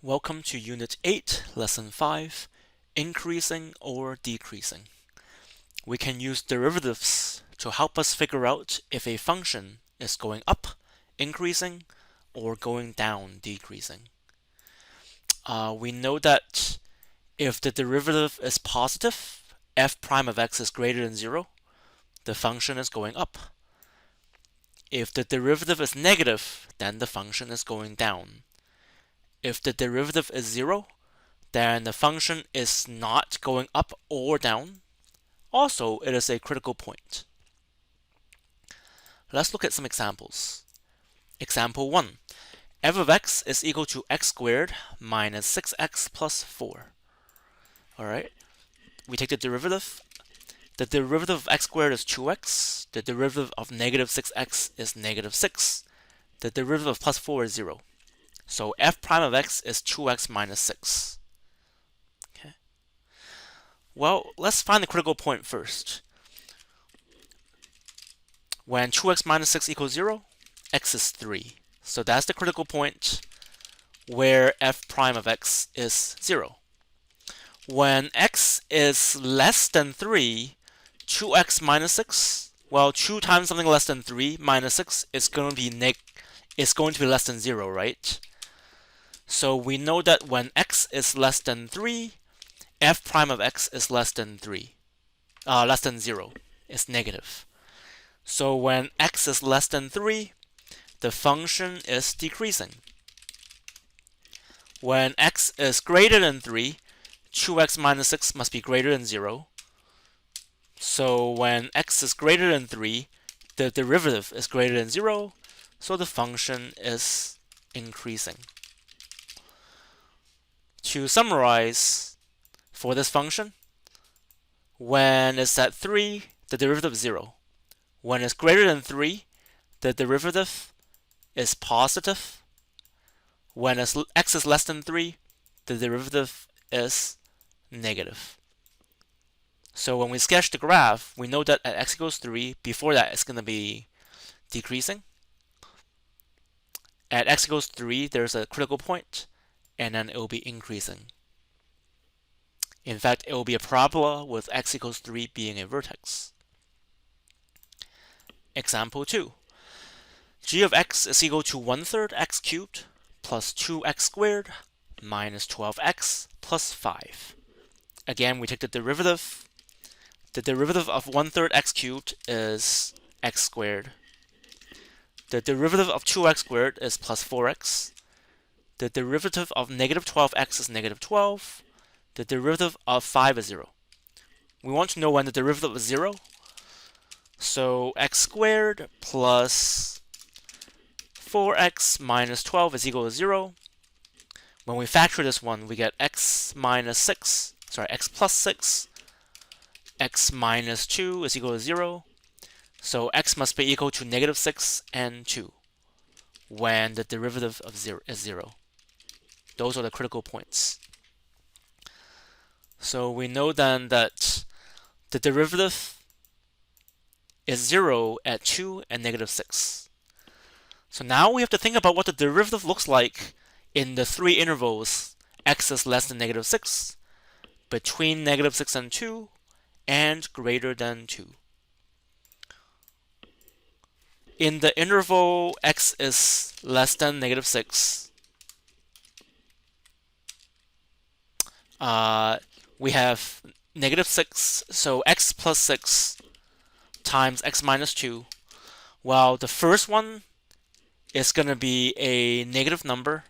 Welcome to Unit 8, Lesson 5, Increasing or Decreasing. We can use derivatives to help us figure out if a function is going up, increasing, or going down, decreasing. We know that if the derivative is positive, f prime of x is greater than 0, the function is going up. If the derivative is negative, then the function is going down. If the derivative is 0, then the function is not going up or down. Also, it is a critical point. Let's look at some examples. Example 1. f of x is equal to x squared minus 6x plus 4. Alright, we take the derivative. The derivative of x squared is 2x. The derivative of negative 6x is negative 6. The derivative of plus 4 is 0. So f prime of x is 2x minus 6. Okay. Well, let's find the critical point first. When 2x minus 6 equals 0, x is 3. So that's the critical point where f prime of x is 0. When x is less than 3, 2x minus 6, well, 2 times something less than 3 minus 6 is going to be less than 0, right? So we know that when x is less than 3, f prime of x is less than 0. It's negative. So when x is less than 3, the function is decreasing. When x is greater than 3, 2x minus 6 must be greater than 0. So when x is greater than 3, the derivative is greater than 0, so the function is increasing. To summarize, for this function, when it's at 3, the derivative is 0. When it's greater than 3, the derivative is positive. When x is less than 3, the derivative is negative. So when we sketch the graph, we know that at x equals 3, before that it's going to be decreasing. At x equals 3, there's a critical point, and then it will be increasing. In fact, it will be a parabola with x equals 3 being a vertex. Example 2. g of x is equal to 1/3 x cubed plus 2x squared minus 12x plus 5. Again, we take the derivative. The derivative of 1/3 x cubed is x squared. The derivative of 2x squared is plus 4x. The derivative of negative 12x is negative 12. The derivative of 5 is 0. We want to know when the derivative is 0. So x squared plus 4x minus 12 is equal to 0. When we factor this one, we get x plus 6. X minus 2 is equal to 0. So x must be equal to negative 6 and 2 when the derivative of 0 is 0. Those are the critical points. So we know then that the derivative is 0 at 2 and negative 6. So now we have to think about what the derivative looks like in the 3 intervals x is less than negative 6, between negative 6 and 2, and greater than 2. In the interval x is less than negative 6, we have negative 6, so x plus 6 times x minus 2. Well, the first one is going to be a negative number.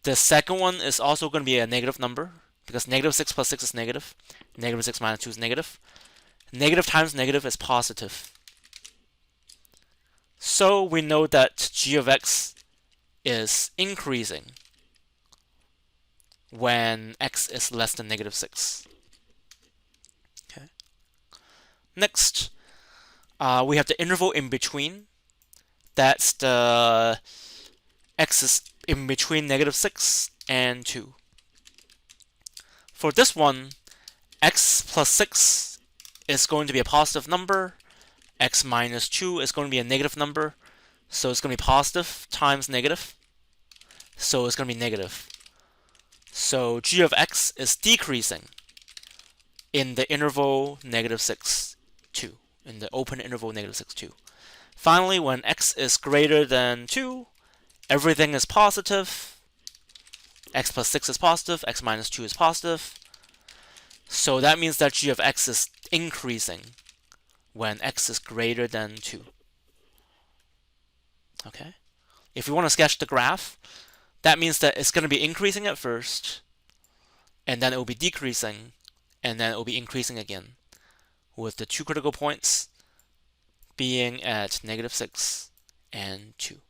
The second one is also going to be a negative number, because negative 6 plus 6 is negative. Negative 6 minus 2 is negative. Negative times negative is positive. So we know that g of x is increasing when x is less than negative 6. Okay. Next, we have the interval in between. That's the x is in between negative 6 and 2. For this one, x plus 6 is going to be a positive number. X minus 2 is going to be a negative number. So it's going to be positive times negative. So it's going to be negative. So g of x is decreasing in the interval -6, 2, in the open interval -6, 2. Finally, when x is greater than 2, everything is positive. X plus 6 is positive, x minus 2 is positive. So that means that g of x is increasing when x is greater than 2. Okay? If you want to sketch the graph, that means that it's going to be increasing at first, and then it will be decreasing, and then it will be increasing again, with the two critical points being at -6 and 2.